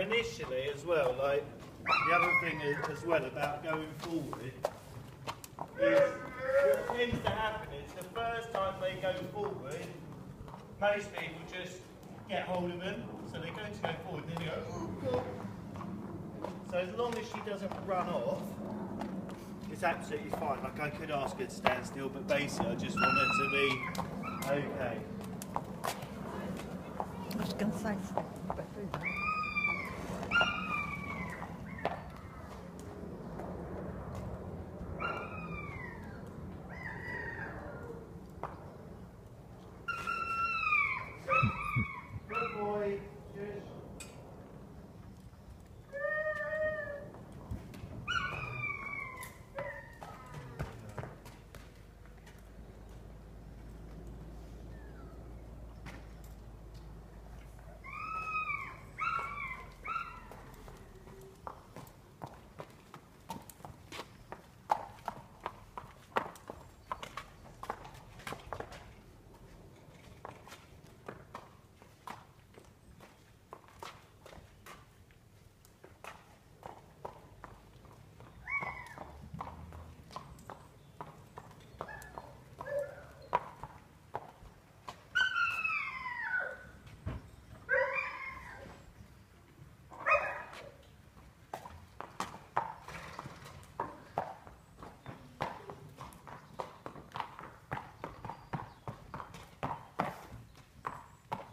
initially as well, like the other thing as well about going forward is what tends to happen is the first time they go forward, most people just get hold of them, so they're going to go forward, then they go, oh God. So as long as she doesn't run off, it's absolutely fine. Like I could ask her to stand still, but basically I just want her to be okay. I was going to say, but do that. Good boy. Just.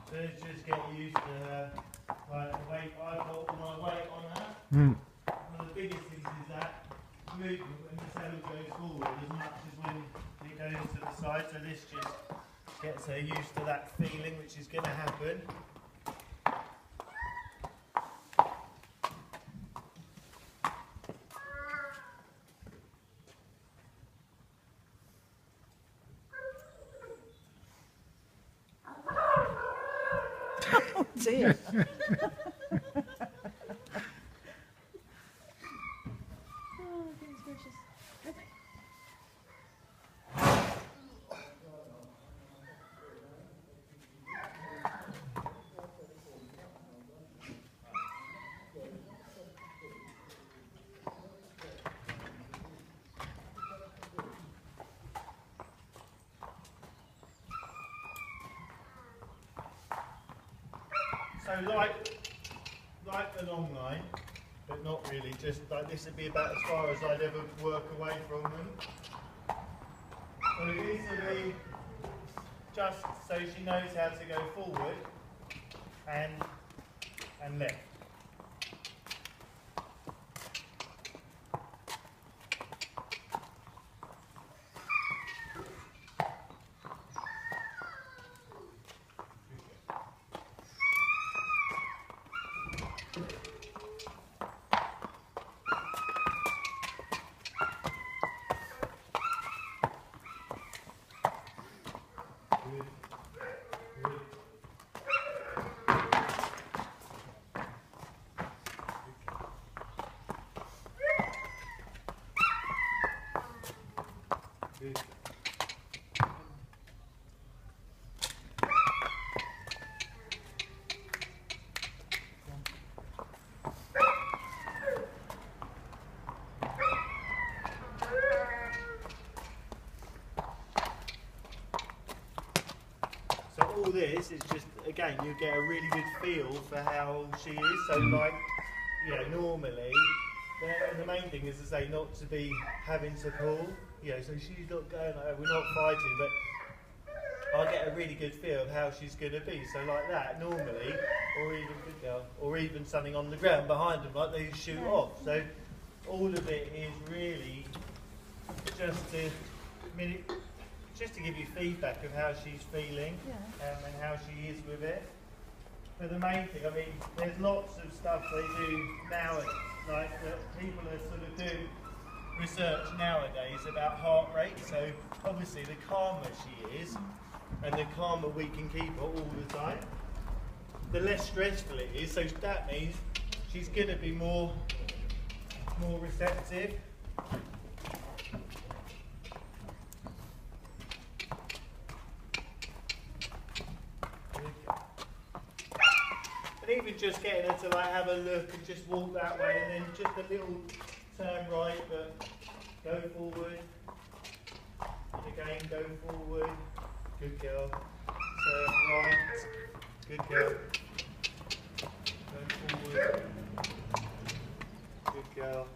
Let's just get used to her, like the weight. I put all my weight on her. One of the biggest things is that movement when the saddle goes forward as much as when it goes to the side. So this just gets her used to that feeling, which is going to happen. Oh dear. Oh, goodness gracious. So like the long line, but not really, just like this would be about as far as I'd ever work away from them. But it needs to be just so she knows how to go forward and left. All this is just, again, you get a really good feel for how she is. So like, you know, normally, the main thing is to say not to be having to pull, you know, so she's not going like, we're not fighting, but I get a really good feel of how she's going to be. So like that, normally, or even, good girl, or even something on the ground behind them, like they shoot off. So all of it is really just to, just to give you feedback of how she's feeling and how she is with it. But the main thing, I mean, there's lots of stuff they do now, like that people are sort of doing research nowadays about heart rate. So obviously the calmer she is and the calmer we can keep her all the time, the less stressful it is. So that means she's going to be more receptive. And even just getting her to like have a look and just walk that way, and then just a little turn right, but go forward. And again, go forward. Good girl. Turn right. Good girl. Go forward. Good girl.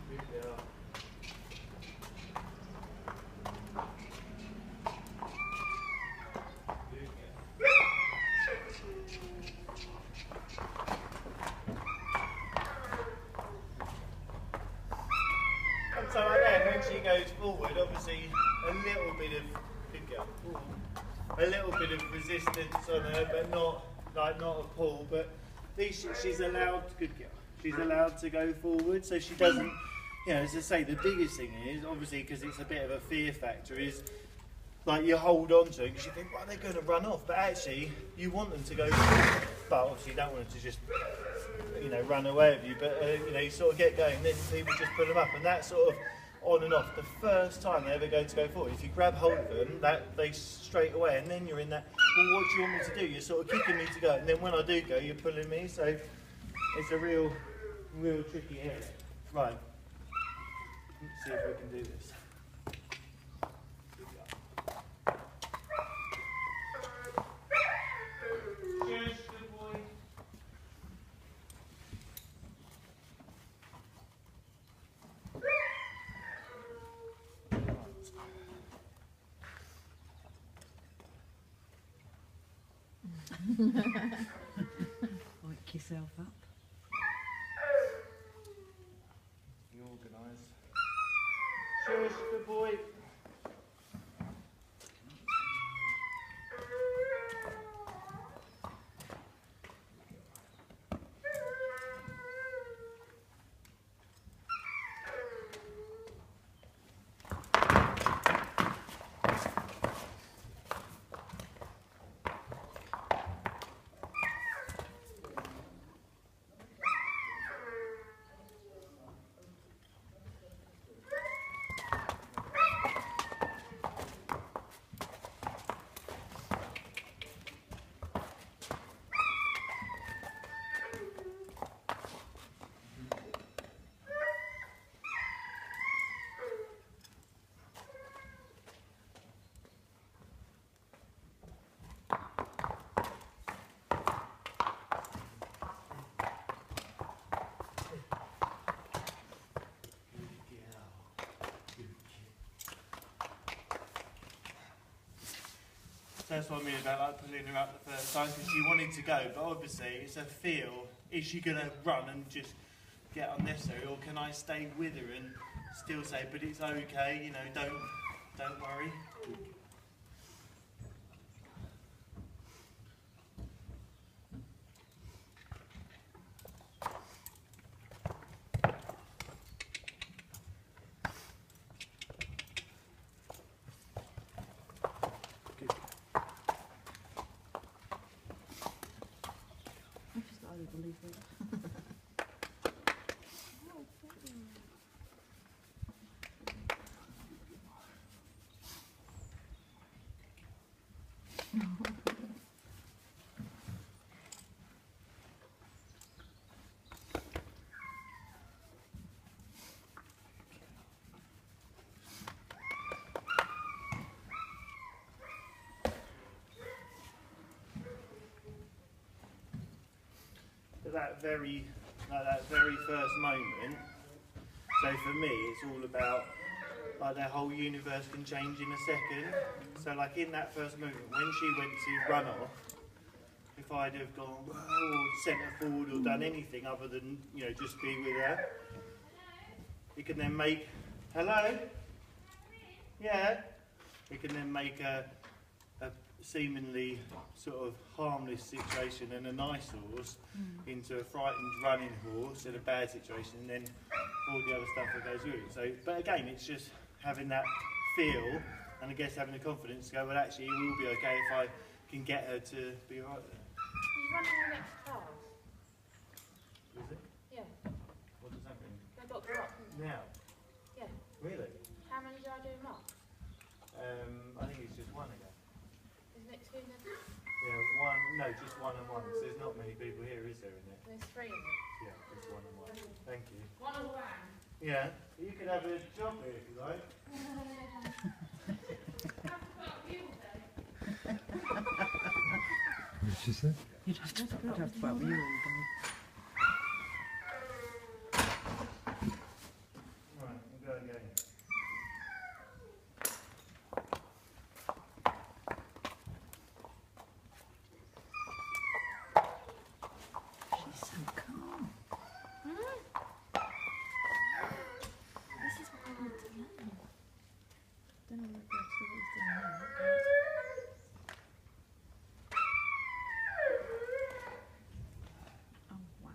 Good girl. And so like that, when she goes forward, obviously a little bit of good girl. A little bit of resistance on her, but not a pull. But at least she's allowed, good girl. She's allowed to go forward, so she doesn't. You know, as I say, the biggest thing is obviously because it's a bit of a fear factor is. Like you hold on to it because you think, well, they're going to run off, but actually you want them to go. But obviously you don't want them to just, you know, run away with you. But you know, you sort of get going, then people just put them up, and that's sort of on and off. The first time they ever go to go forward, if you grab hold of them, that they straight away, and then you're in that. Well, what do you want me to do? You're sort of kicking me to go, and then when I do go, you're pulling me. So it's a real tricky area. Right. Let's see if we can do this. Yes, good boy. Wake yourself up. You organise. Shush, good boy. So that's what I mean about like pulling her up the first time, because she wanted to go, but obviously it's a feel. Is she going to run and just get unnecessary, or can I stay with her and still say, but it's okay, you know, don't worry. I've just got to believe it. That very first moment. So for me, it's all about like their whole universe can change in a second. So like in that first moment, when she went to run off, if I'd have gone or sent her forward or done anything other than just be with her, it can then make hello, yeah, it can then make a seemingly sort of harmless situation and a nice horse into a frightened running horse in a bad situation, and then all the other stuff that goes with it. So, but again, it's just having that feel, and I guess having the confidence to go, well, actually, it will be okay if I can get her to be alright there. He's running the next class. Is it? Yeah. What does that mean? They got dropped. Now? Yeah. Really? How many did I do marks? I think it's just one again. Isn't it two next? Yeah, one. No, just one-on-one. So there's not many people here, is there, in it? There's 3 of them. Yeah, just one-on-one. Thank you. One-on-one. Yeah, you could have a job here if you like. What did she say? You'd have to put up with you all day. Right, we'll go again. She's so calm. This is what I want to know. Don't know what that's what he's doing now. Oh wow.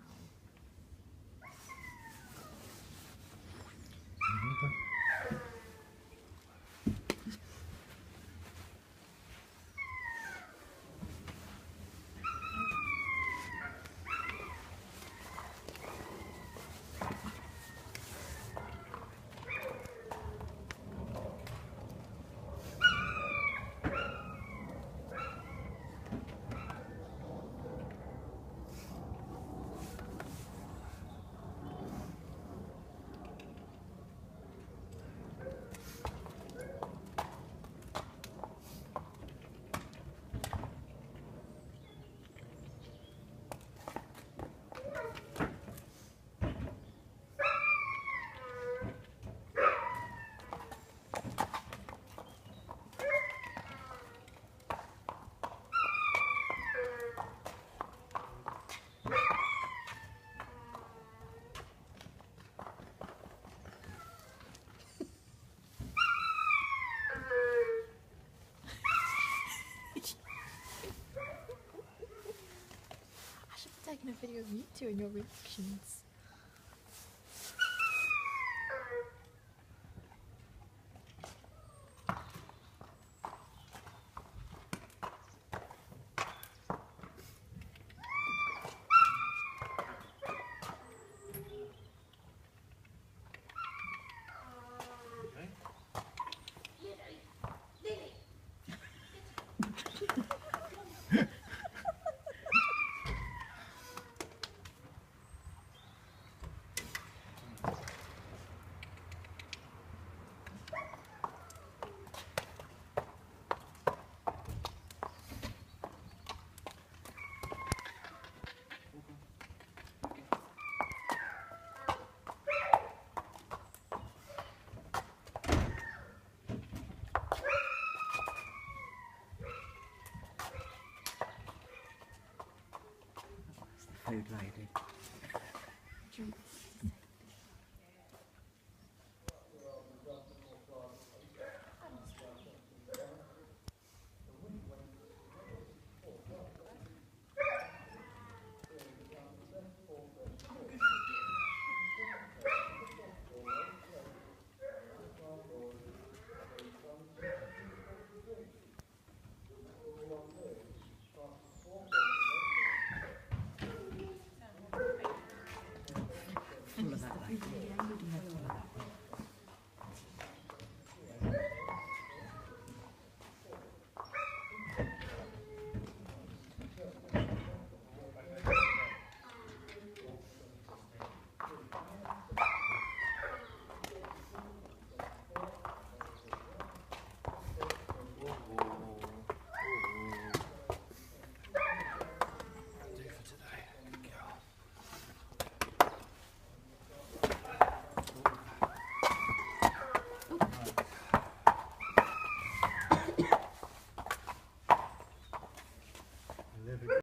I should have taken a video of you two and your reactions. Okay. That's the food lady. Drinks.